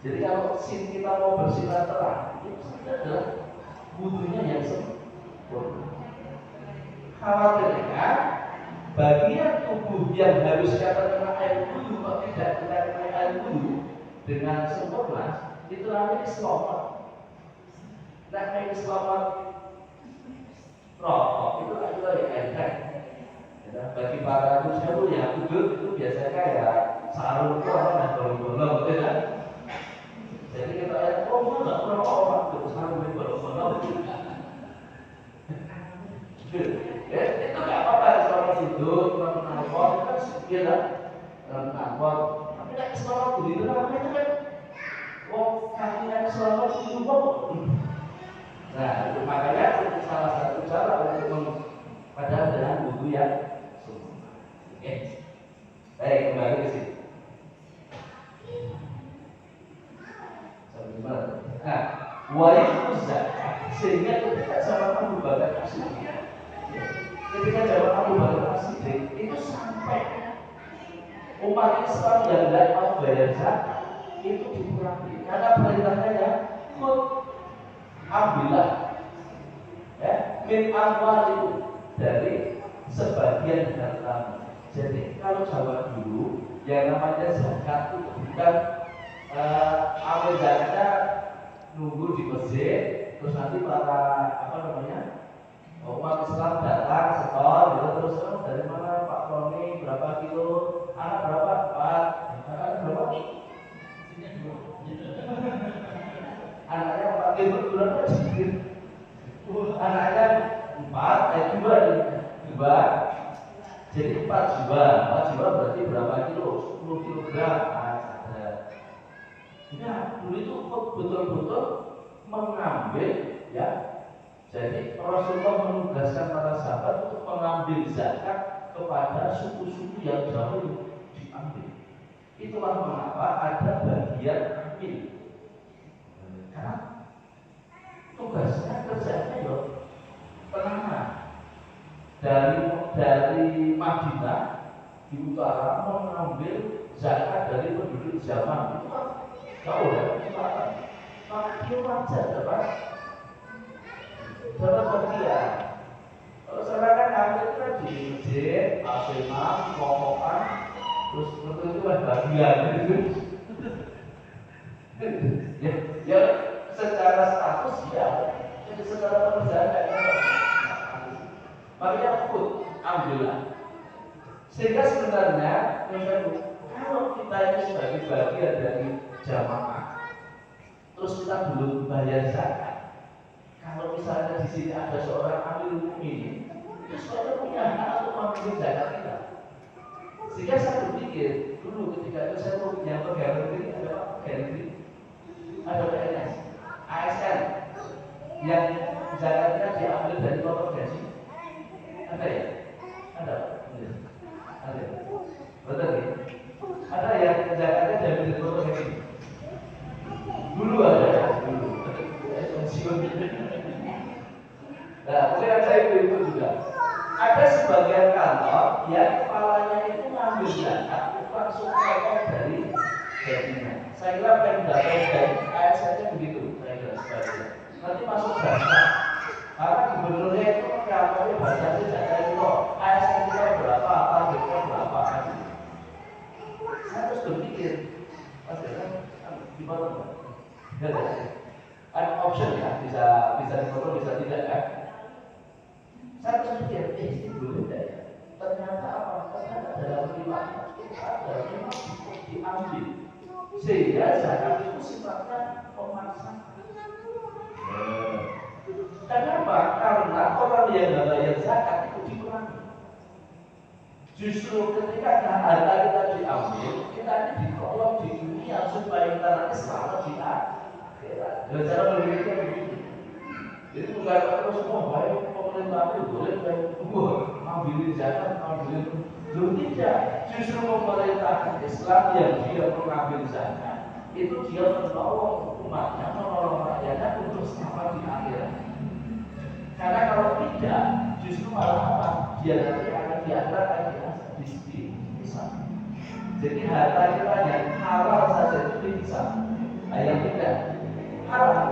Jadi kalau kita mau bersilaturahmi itu adalah wudunya yang sempurna. Khawatirnya bagian tubuh yang harusnya terkena air wudu kok tidak terkena air wudu dengan sempurna, itu namanya selamat. Namanya selamat rokok itu adalah yang enteng. Bagi para muslim yang kudus itu biasanya kayak sarung itu apa bolong-bolong, gitu kan? Jadi kita lihat, oh nggak merokok orang itu sarung bolong-bolong. Itu nggak apa-apa selama hidup, selama nafas itu kan segala dalam nafas. Tapi nggak selama begitu namanya itu kan, oh kakinya selama hidup kok. Nah, itu makanya itu salah satu cara untuk padahal dengan wudu yang sempurna. Oke, baik kembali ke sini. Nah, wajib zakat sehingga ketika zaman Abu Bakar As-Siddiq, ketika zaman Abu Bakar As-Siddiq itu sampai umat Islam yang tidak mau bayar zakat itu dikurangi karena perintahnya ya khud ambillah ya min amwal itu dari sebagian harta. Jadi kalau zaman dulu yang namanya zakat itu bukan ambil zakatnya nunggu di masjid terus nanti para umat Islam datang setor gitu terus dari mana Pak Roni berapa kilo anak berapa 4 anak berapa anaknya 4 kilo berapa sedikit anaknya 4 2 jadi 4 jiwa berarti berapa kilo 10 kilogram. Nah, dulu itu betul-betul mengambil ya. Jadi Rasulullah menugaskan para sahabat untuk mengambil zakat kepada suku-suku yang jauh diambil. Itulah mengapa ada bagian amil. Karena tugasnya kerjanya ya penanganan dari Madinah di utara mengambil zakat dari penduduk zaman itu kan jauh dari selatan. Maka dia wajar dapat bagian. Kalau sekarang kan ngambil itu kan di masjid, aseman, kelompokkan, terus seperti itu kan bagian gitu. Ya secara status ya, jadi secara pekerjaan kayak gitu. Makanya khud ambillah. Sehingga sebenarnya kalau kita ini sebagai bagian dari jamaah, terus kita belum bayar zakat. Kalau misalnya di sini ada seorang amil mukmin, itu sudah punya hak untuk mengambil zakat kita. Sehingga saya berpikir dulu ketika itu saya mau punya pegawai negeri, ada apa? Pegawai negeri, ada PNS, ASN, yang zakatnya diambil dari potong gaji, ada ya? Ada, ada, betul ya? Ada yang zakatnya diambil dari potong gaji. Dulu ada, dulu. Nah, mungkin ada itu juga. Ada sebagian kantor yang kepalanya itu ngambil zakat itu langsung potong dari gajinya. Saya kira Pemda dari ASN-nya begitu. Saya kira sebagian. Nanti masuk data. Karena gubernurnya itu kantornya baca data itu ASN kita berapa, targetnya berapa. Saya terus berpikir, Mas gimana? Ada option ya, bisa dipotong, bisa tidak kan? Saya berpikir, ini belum tidak ya? Ternyata apa? Ternyata dalam riwayat ada memang cukup diambil, sehingga zakat itu sifatnya pemaksaan. Kenapa? Karena orang yang nggak bayar zakat itu dikurangi. Justru ketika harta kita diambil, kita ini ditolong di dunia supaya kita nanti selamat di akhirat. Dan cara berpikirnya begitu. Jadi bukan terus semua baik pemerintah itu boleh ambilin zakat, ambilin. Belum tidak. Justru pemerintah Islam yang dia mengambil zakat itu dia menolong umatnya, menolong rakyatnya untuk selamat di akhirat. Karena kalau tidak, justru malah apa? Dia nanti akan diangkat di sana. Jadi harta kita yang halal saja itu bisa. yang tidak haram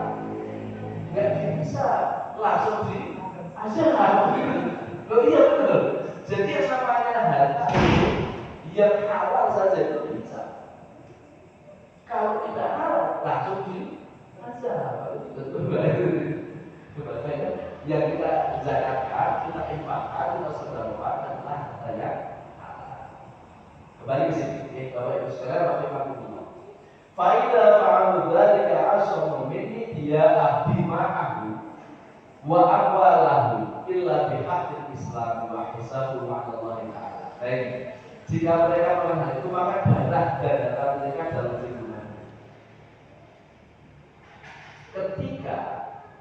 nggak bisa langsung di aja loh iya betul. Jadi yang namanya harta itu yang halal saja itu bisa. Kalau tidak halal langsung di aja yang kita zakatkan, kita infakkan, kita sedekahkan adalah harta yang halal. Kembali ke sini, Bapak Ibu sekalian, Bapak Ibu. Faida fa'alu dzalika asyru minni dia abima'ahu wa amwalahu illa bihaqqil Islam wa hisabu 'ala Allah Ta'ala. Baik. Jika mereka melakukan itu maka darah dan harta mereka dalam lindungan. Ketika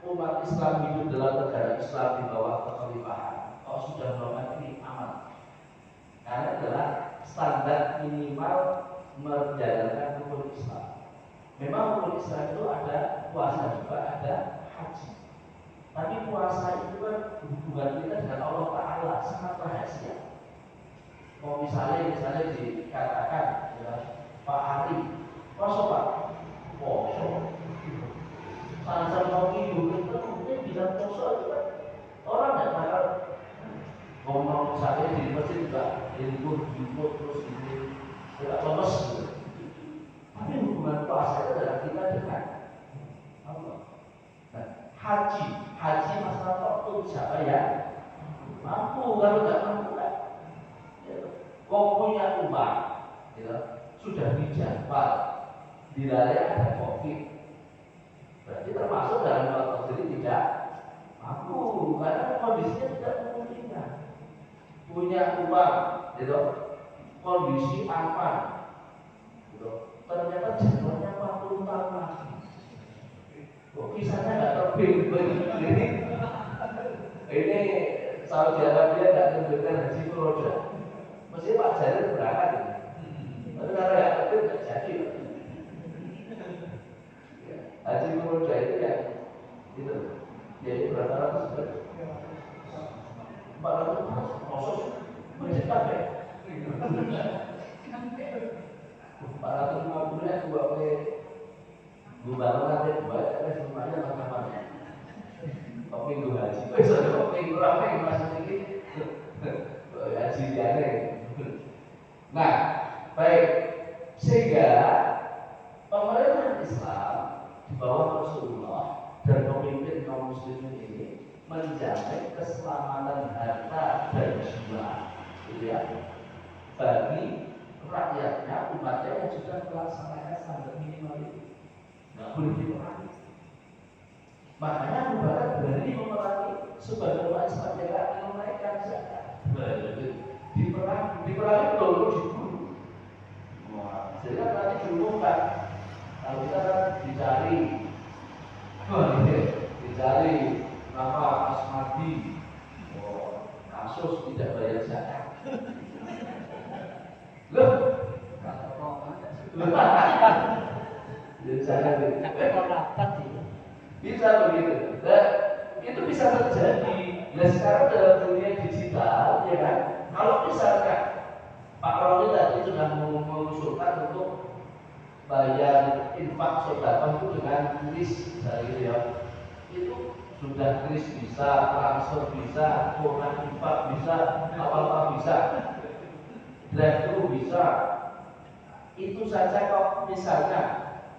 umat Islam hidup dalam negara Islam di bawah kekhalifahan, kalau sudah melakukan ini aman. Karena adalah standar minimal menjalankan rukun Islam. Memang rukun Islam itu ada puasa juga, ada haji. Tapi puasa itu kan hubungan kita dengan Allah Ta'ala sangat rahasia. Mau misalnya dikatakan ya, Pak Ari, puasa Pak, puasa. Saat mau hidup itu mungkin bilang puasa itu kan orang nggak bakal ngomong misalnya di masjid juga jemput terus ini tidak lemes gitu. Tapi hubungan puasa itu adalah kita dengan Allah. Nah, haji masalah waktu siapa ya mampu, kalau nggak mampu kan kau punya uang ya, sudah dijadwal di daerah ada COVID, berarti termasuk dalam waktu sendiri tidak mampu karena kondisinya tidak memungkinkan. Punya uang gitu, kondisi aman gitu. Ternyata jadwalnya 40 tahun lagi. Kok kisahnya nggak terbit ini Saudi Arabia nggak menunjukkan haji furoda. Mesti Pak Jalil berangkat ini. Tapi kalau nggak terbit nggak jadi. Haji furoda itu ya itu. Jadi berapa ratus? 400 khusus mencetak ya. 450 ya dua kali gubernur nanti banyak kan semuanya tanggapannya. Kok minggu haji, besok kok minggu apa yang masih ini haji diare. Nah, baik sehingga pemerintah Islam di bawah Rasulullah dan pemimpin kaum muslimin ini menjamin keselamatan harta dan jiwa, gitu ya, bagi rakyatnya, umatnya yang sudah melaksanakan standar minimal itu, nggak boleh diperangi. Makanya Abu Bakar berani memerangi sebagaimana Islam yang menaikkan zakat. Diperangi betul-betul dibunuh. Jadi kan nanti diumumkan, kalau kita kan dicari nama Asmadi, kasus tidak bayar zakat. Loh, bisa begitu. Dan itu bisa terjadi. Nah sekarang dalam dunia digital, ya kan? Kalau misalkan Pak Roni tadi sudah mengusulkan untuk bayar infak sedekah itu dengan kris, misalnya ya, itu sudah kris bisa, transfer bisa, koran infak bisa, apa-apa bisa. Drive-thru bisa. Itu saja kok misalnya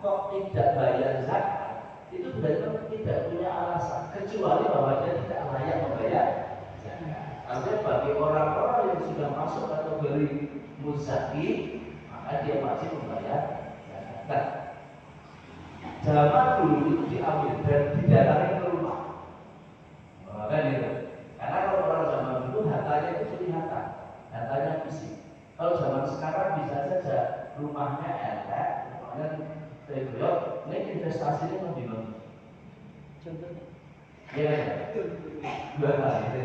kok tidak bayar zakat, itu berarti tidak punya alasan kecuali bahwa dia tidak layak membayar zakat. Artinya bagi orang-orang yang sudah masuk kategori muzaki, maka dia wajib membayar zakat. Nah, zaman dulu itu diambil dan didatangi ke rumah. Kan itu. Karena kalau orang zaman dulu hartanya itu kelihatan, hartanya fisik. Kalau zaman sekarang bisa saja rumahnya elek, rumahnya tegriot, ini investasinya lebih bagus. Contohnya? Iya kan? Gimana itu?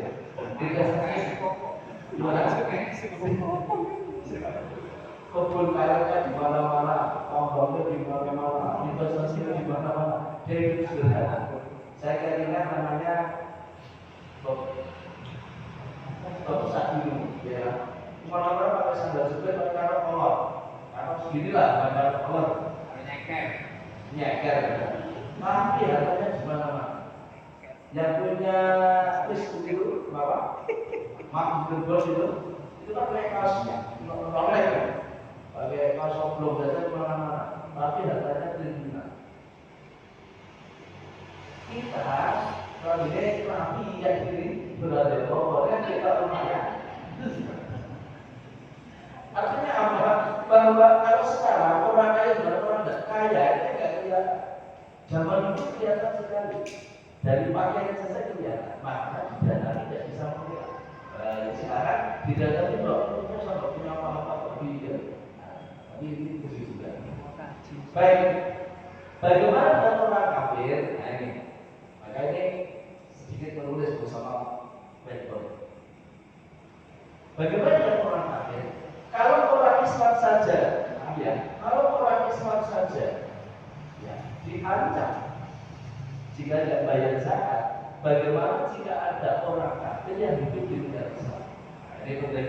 Investasi gimana? Kebun kayanya di mana-mana, tambangnya di mana-mana, investasinya di mana-mana. Jadi itu sederhana. Saya ingat namanya Bapak dulu, ya. Mana-mana pakai sandal jepit, pakai kolor, atau seginilah pakai kolor. nyeker, tapi harganya di mana-mana. Yang punya Facebook itu apa? Mark Zuckerberg itu kan pakai kaosnya, rolek kan, pakai kaos oblong saja kemana-mana, tapi harganya triliunan. Kita kalau ini rapi yang diri berada bawah kan kita lumayan. Artinya apa? Bahwa kalau sekarang orang kaya dan orang tidak kaya itu nggak kelihatan. Zaman itu kelihatan sekali. Dari pakaian saja kelihatan. Maka di dana tidak bisa melihat. Sekarang di dana itu punya sampai punya apa-apa lebih ya. Tapi ini khusus juga. Baik. Bagaimana dengan orang kafir? Nah ini. Maka ini sedikit menulis bersama background. Bagaimana dengan orang kafir? Kalau orang Islam saja, ya, kalau orang Islam saja, ya, diancam jika tidak bayar zakat, bagaimana jika ada orang kafir yang hidup di negara Islam? Nah, ini penting.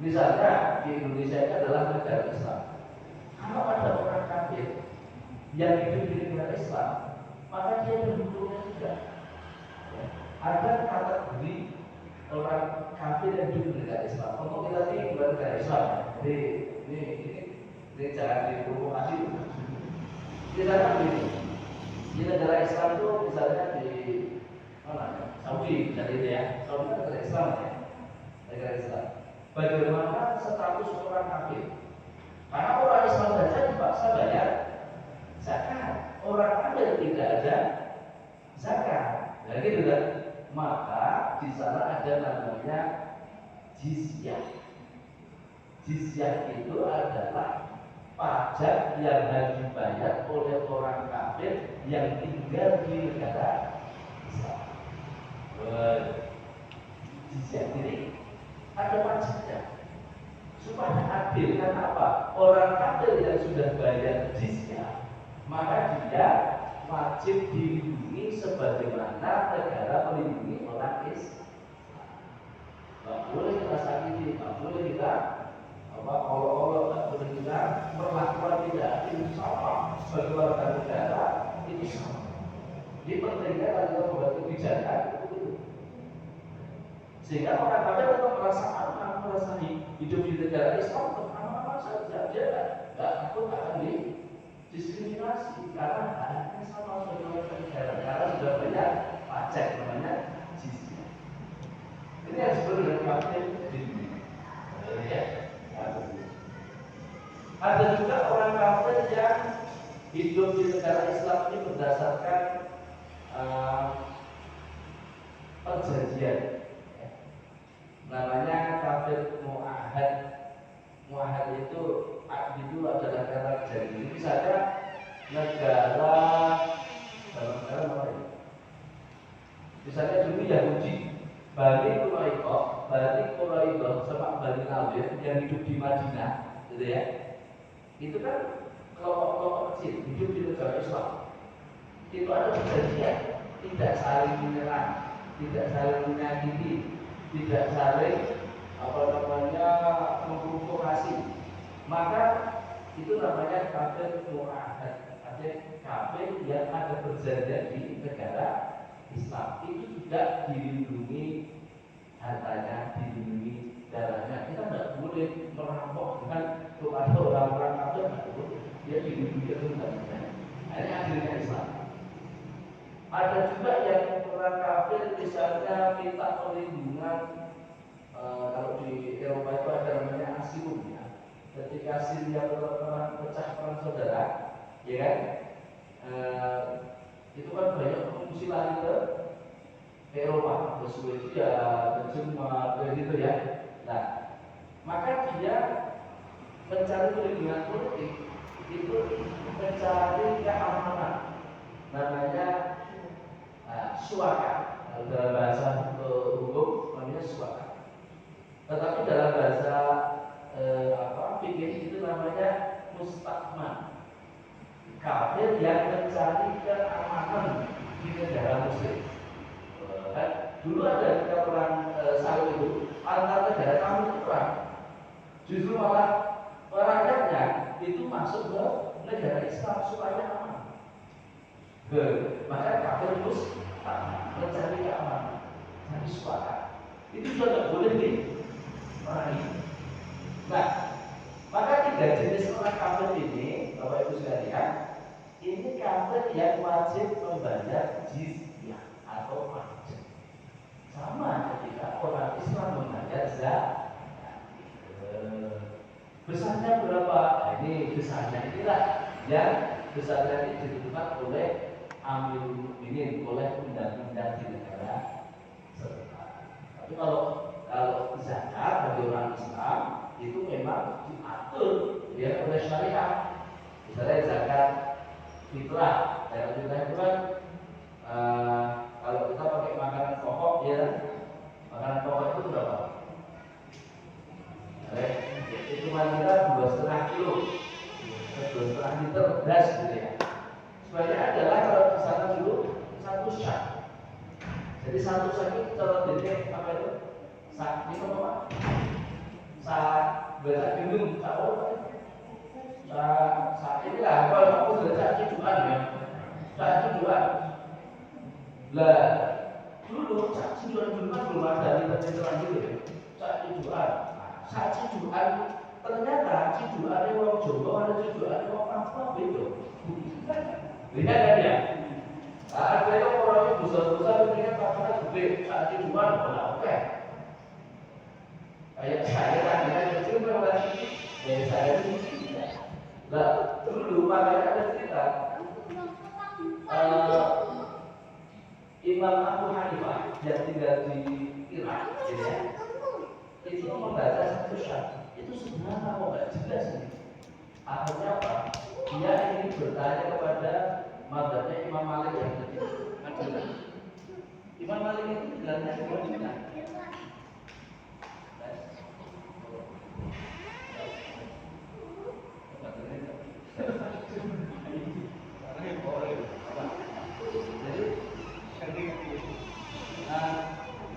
Misalnya di Indonesia ini adalah negara Islam. Kalau ada orang kafir yang hidup di negara Islam, maka dia berhukumnya juga. Ya. Ada kategori orang kafir yang hidup di negara Islam. Untuk kita ini bukan negara Islam. Jadi ini jangan diprovokasi. Kita kan begini. Di negara Islam itu misalnya di mana? Saudi, jadi itu ya. Saudi kan negara Islam ya. Negara Islam. Bagaimana status orang kafir? Karena orang Islam saja dipaksa bayar zakat. Orang kafir tidak ada zakat. Nah gitu kan. Maka di sana ada namanya jizyah. Jizyah itu adalah pajak yang harus dibayar oleh orang kafir yang tinggal di negara Islam. Jizyah ini ada pajaknya supaya adil. Kenapa? Orang kafir yang sudah bayar jizyah, maka dia wajib dilindungi sebagaimana negara melindungi orang Islam. Tidak boleh kita sakiti, tidak boleh kita Allah tidak boleh kita perlakuan tidak adil sama sebagai warga negara ini sama. Ini pentingnya kalau kita membuat kebijakan itu. Sehingga orang kafir tetap merasa aman, merasa hidup di negara Islam tetap aman saja. Dia tidak takut akan diskriminasi karena haknya sama sebagai warga negara, karena sudah bayar pajak namanya jizyah. Ini yang disebut dengan kafir di dunia. Ya. Ada juga orang kafir yang hidup di negara Islam ini berdasarkan perjanjian. Namanya kafir mu'ahad. Mu'ahad itu adalah kata janji. Misalnya negara apa ya? Misalnya dulu Yahudi, Bani Quraidah sama Bani Nadir yang hidup di Madinah, gitu ya. Itu kan kelompok-kelompok kecil hidup di negara Islam. Itu ada perjanjian, tidak saling menyerang, tidak saling menyakiti, tidak saling memprovokasi. Maka itu namanya kafir mu'ahad. Artinya kafir yang ada perjanjian di negara Islam. Itu juga dilindungi hartanya, dilindungi darahnya. Kita tidak boleh merampok dengan kepada orang-orang kafir, tidak boleh. Dia dilindungi hartanya. Ini akhirnya Islam. Ada juga yang orang kafir misalnya minta perlindungan. Kalau di Eropa itu ada namanya asilum ya. Ketika Syria pecah perang saudara, ya kan? Itu kan banyak pengungsi lari ke Eropa, ke Swedia, ke Jerman, begitu ya. Nah, maka dia mencari perlindungan politik itu mencari keamanan, namanya suaka. Dalam bahasa hukum namanya suaka. Tetapi dalam bahasa fikih itu namanya mustakman. Kafir yang mencari keamanan di negara muslim. Dulu ada perang salib itu antar negara kamu itu perang. Justru malah rakyatnya itu masuk ke negara Islam supaya aman. Maka kafir terus mencari keamanan, cari suaka. Itu juga nggak boleh diraih. Nah, maka 3 jenis orang kafir ini, Bapak Ibu sekalian, ini kafir yang wajib membayar jizyah atau pajak. Sama ketika orang Islam membayar zakat. Besarnya berapa? Ini besarnya inilah yang besarnya ini ditentukan oleh Amirul Mukminin, oleh undang-undang di negara setempat. Tapi kalau zakat bagi orang Islam itu memang diatur ya oleh syariat. Misalnya zakat fitrah, zakat fitrah itu kan kalau kita pakai makanan pokok ya, makanan pokok itu berapa? Hitungan kita 2,5 kilo, 2,5 liter beras gitu ya. Sebenarnya adalah kalau di sana dulu 1 syak. Jadi 1 syak itu kalau jadi apa itu? Sak itu apa? Sak beras gendum, sak apa? Sak inilah kalau aku sudah sak ciduan ya. Sak ciduan. Lah dulu sak ciduan dulu kan belum ada liter-literan gitu ya. Sak ciduan. Sak ciduan ternyata ciduan wong Jawa ada ciduan wong Papua beda. Beda kan ya? Ada yang orang besar-besar dengan makanan gede, sak ciduan oke. Kayak saya tadi kan kecil berarti dari saya itu tidak. Lah dulu makanya ada cerita Imam Abu Hanifah yang tinggal di Irak, ya. Itu membaca 1 syak. Itu sebenarnya kok nggak jelas ini. Akhirnya apa? Dia ingin bertanya kepada mazhabnya Imam Malik yang kecil. Imam Malik itu tinggalnya di Madinah.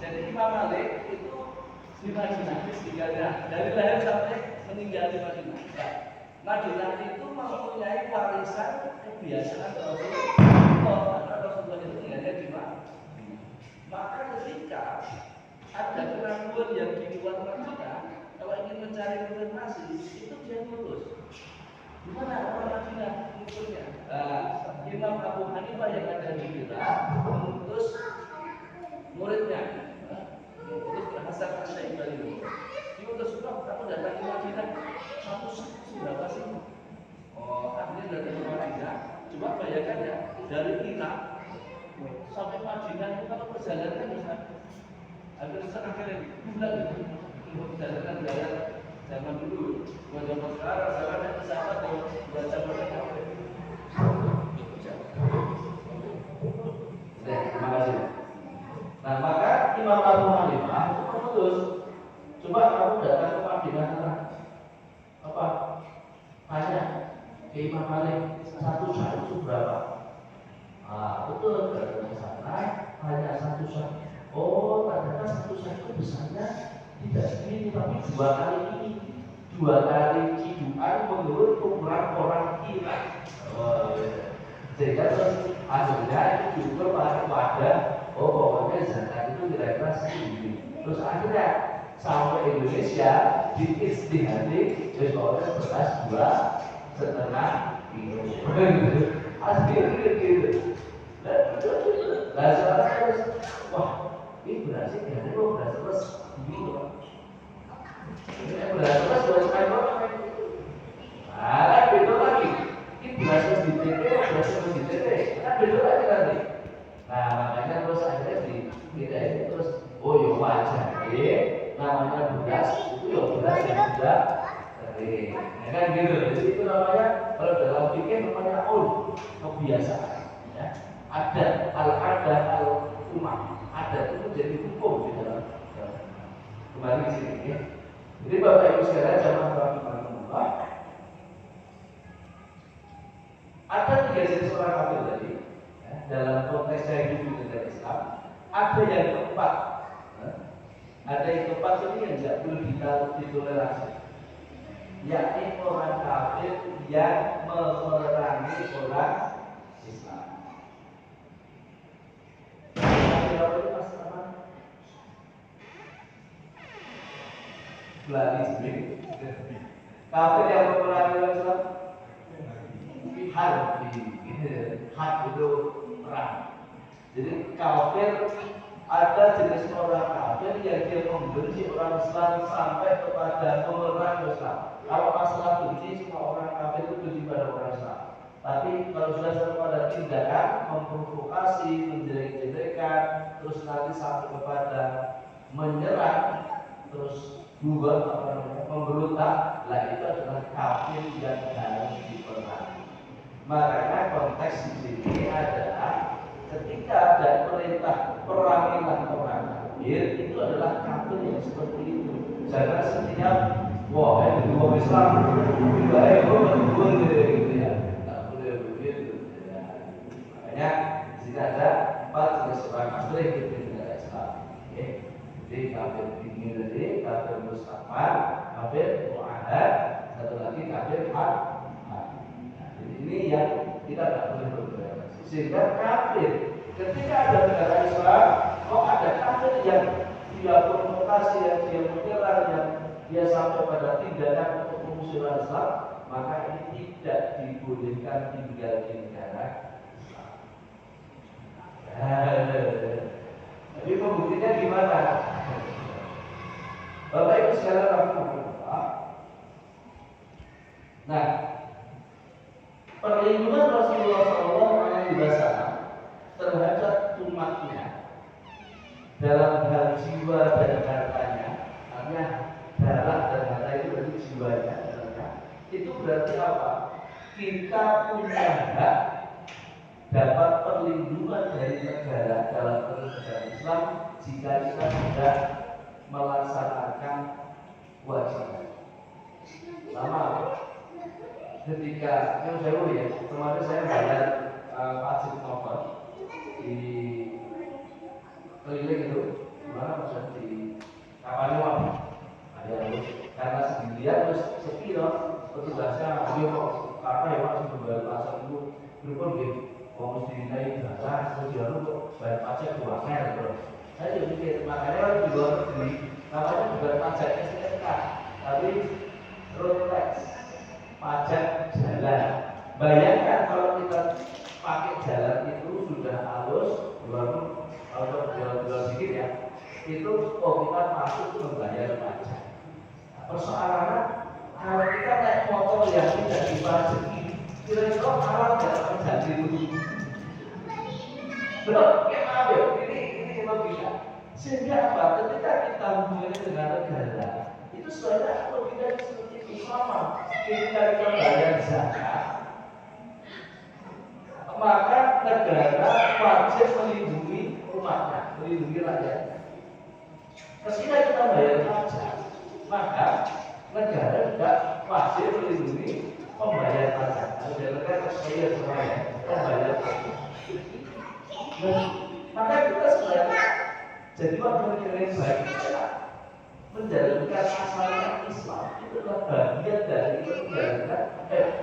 Jadi Imam Malik itu di Madinah, dari lahir sampai meninggal di Madinah. Madinah itu mempunyai warisan kebiasaan Rasulullah, karena Rasulullah itu tinggalnya di Madinah. Maka ketika ada keraguan yang di luar Madinah, kalau ingin mencari informasi, itu dia lurus. Di mana orang Madinah munculnya? Imam Abu Hanifah yang ada di Irak mengutus muridnya, Hasan Asy-Syaibani itu. Diutus kamu datang ke Madinah, satu berapa sih? Oh, akhirnya datang ke Madinah. Coba bayangkan ya, dari Irak sampai Madinah itu kalau perjalanan bisa hampir setengah bulan itu. Perjalanan jalan zaman dulu, bukan zaman sekarang. Sekarang ada pesawat yang buat zaman sekarang. Terima kasih. Nah, maka Imam Abu Hanifah itu memutus, coba kamu datang ke Madinah, apa? Tanya ke Imam Malik 1 syak itu berapa? Betul, datang ke sana, tanya 1 syak. Oh, ternyata 1 syak itu besarnya tidak segini, tapi 2 kali ini, 2 kali ciduan menurut ukuran orang Irak. Sehingga terus akhirnya itu juga pada pokoknya zakat itu kira-kira segini. Terus akhirnya sampai Indonesia diistihadi terus oleh beras 2,5 kilo. Akhirnya gitu. Nah sekarang terus, wah ini berasnya dari beras terus gitu. Ini beras terus 2,5 kilo. Nah beda lagi. Ini beras terus di TT, beras terus di TT. Kan beda lagi nanti. Nah makanya terus akhirnya kita ini terus oh ya wajar namanya beras itu ya beras yang sudah kering ya kan gitu. Jadi itu namanya kalau dalam fikih namanya kebiasaan ya. Ada al-adah al-umam, adat itu jadi hukum di dalam kembali di sini ya. Jadi Bapak Ibu sekalian jamaah rahimahullah, ada 3 jenis orang kafir tadi. Dalam konteks saya hidup di negara Islam, ada yang keempat, ada yang keempat ini yang tidak perlu ditoleransi, yakni orang kafir yang memerangi orang Islam. Belani sendiri. Kafir yang memerangi Islam harbi, hak itu perang. Jadi kafir ada jenis orang kafir yang dia membenci orang Islam sampai kepada memerangi Islam. Kalau masalah benci, semua orang kafir itu benci pada orang Islam. Tapi kalau sudah sampai pada tindakan memprovokasi, menjelek-jelekan, terus nanti sampai kepada menyerang, terus buat memberontak, lah itu adalah kafir yang harus diperangi. Makanya konteks di sini adalah ketika ada perintah perangilah orang kafir, itu adalah kafir yang seperti itu. Jangan setiap wah ini orang Islam baik boleh gitu ya, tak boleh begitu. Makanya di sini ada 4 jenis orang kafir yang hidup di negara Islam. Jadi kafir dingin tadi, kafir mustamar, kafir muahad, satu lagi kafir hak. Jadi ini yang kita tidak boleh berbuat. Sehingga kafir, ketika ada negara Islam, kok ada kafir yang dia provokasi, yang dia menyerang, yang dia sampai pada tindakan untuk mengusir Islam, maka ini tidak dibolehkan tinggal di negara Islam. Jadi pembuktinya gimana? Bapak Ibu sekalian rahimahullah. Nah, perlindungan Rasulullah SAW terhadap umatnya dalam hal jiwa dan hartanya, artinya darah dan harta itu berarti jiwanya, itu berarti apa? Kita punya hak dapat perlindungan dari negara dalam negara Islam jika kita sudah melaksanakan kewajiban. Sama ketika yang saya ya, kemarin saya bayar pajak motor di keliling itu, gimana maksudnya di Kapanewon, ada karena sendirian terus sepi loh, petugasnya dia kok apa ya masih membayar pajak itu berpun gitu, mau mesti dinilai jasa, kemudian kok bayar pajak uangnya gitu. Saya juga mikir makanya di luar negeri namanya juga pajak STNK, tapi road tax, pajak jalan. Bayangkan kalau kita pakai jalan itu sudah halus, baru kalau jual sedikit ya, itu kita masuk membayar pajak. Nah, persoalannya kalau kita naik motor yang tidak dipajaki, kira-kira halal nggak pajak itu? Belum, kayak apa? Ini logika. Sehingga apa? Ketika kita hubungannya dengan negara, itu sebenarnya logikanya seperti itu sama. Ketika kita bayar zakat, maka negara wajib melindungi umatnya, melindungi rakyatnya. Ketika kita bayar pajak, maka negara juga wajib melindungi pembayar pajak. Ada negara saya semuanya pembayar pajak. Maka kita sebenarnya jadi warga negara yang baik adalah menjalankan asalnya Islam. Itu adalah bagian dari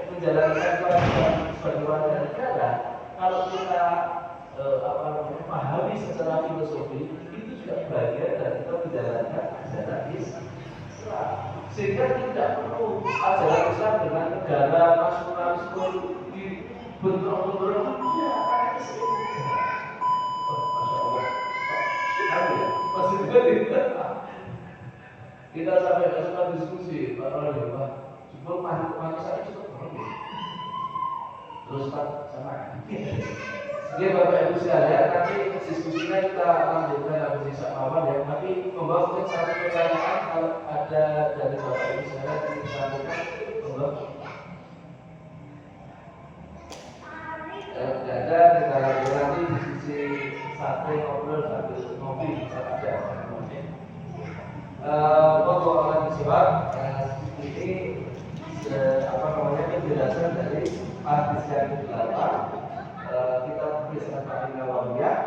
menjalankan kewajiban sebagai warga negara. Kalau kita memahami secara filosofi, itu juga bagian dari kita menjalankan ajaran Islam. Sehingga tidak perlu ajaran Islam dengan negara nasionalisme dibentrok-bentrok. Kita sampai ke sebuah diskusi, Pak Roy, Pak, sebelum mati saya cukup berhenti. Terus Pak sama. Jadi Bapak Ibu sekalian, nanti diskusinya kita lanjutkan habis sisa awal ya. Tapi membawa mungkin satu pertanyaan kalau ada dari Bapak Ibu sekalian yang disampaikan, membawa. Kalau tidak ada, kita lanjut nanti diskusi sate ngobrol sambil ngopi bisa ada. Pokok orang disebab ini penjelasan dari hadis yang ke-8 kita bisa pakai Nawawiyah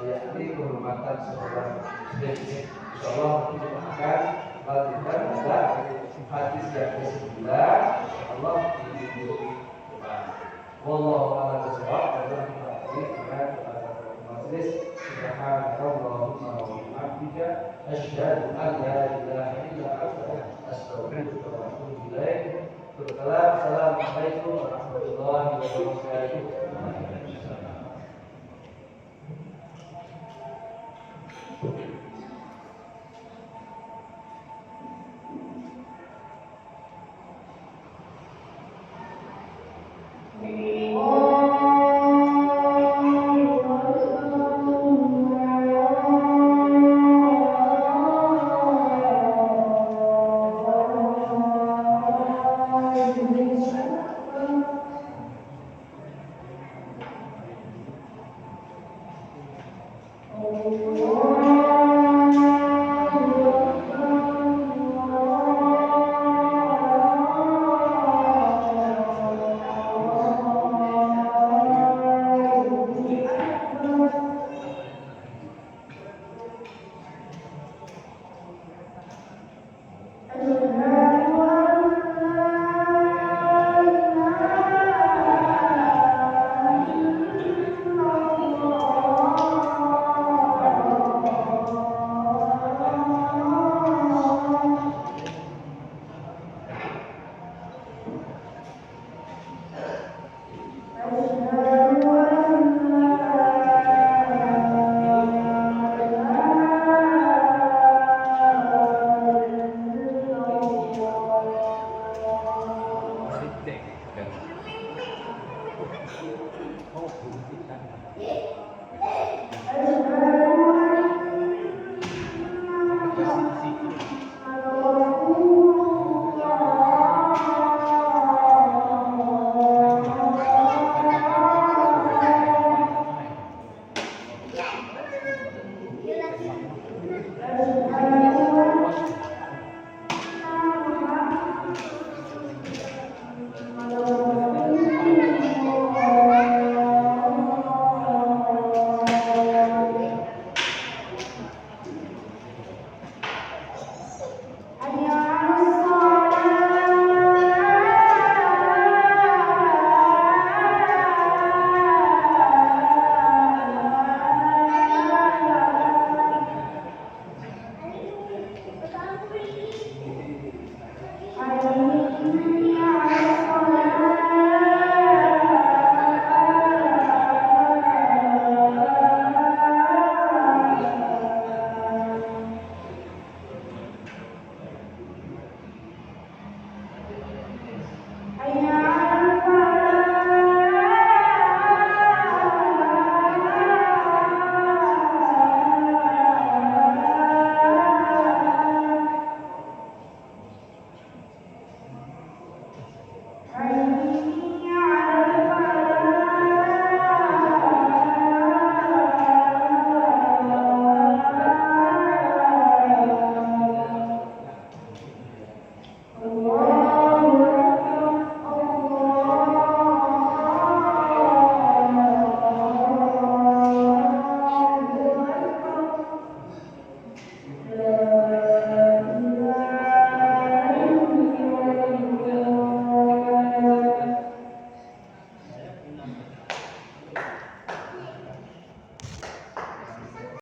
yakni kehormatan seorang muslim. Insyaallah kita akan lanjutkan pada hadis yang ke-9. Allah wallahu a'lam bishawab. majelis. Subhanallahumma wa bihamdika asyhadu an la ilaha illa anta astaghfiruka wa atubu ilaik. Assalamualaikum warahmatullahi wabarakatuh. Oh,